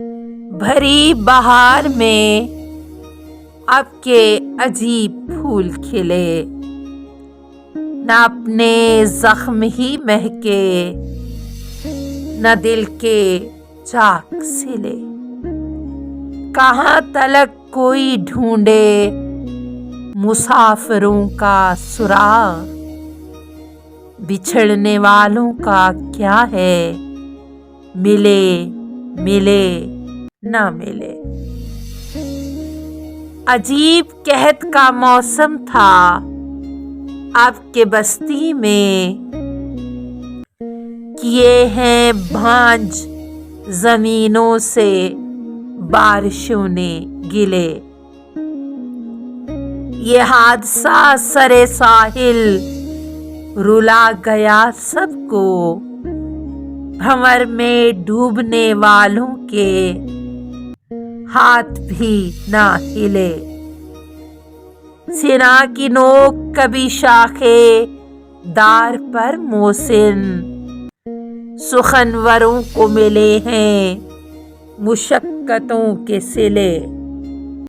بھری بہار میں اب کے عجیب پھول کھلے، نہ اپنے زخم ہی مہکے، نہ دل کے چاک سلے۔ کہاں تلک کوئی ڈھونڈے مسافروں کا سراغ، بچھڑنے والوں کا کیا ہے، ملے ملے نہ ملے۔ عجیب قحط کا موسم تھا اب کے بستی میں، کیے ہیں بھانج زمینوں سے بارشوں نے گلے۔ یہ حادثہ سرے ساحل رلا گیا سب کو، بھنور میں ڈوبنے والوں کے ہاتھ بھی نہ ہلے۔ سنا کی نوک کبھی شاخ دار پر موسن، سخنوروں کو ملے ہیں مشقتوں کے صلے۔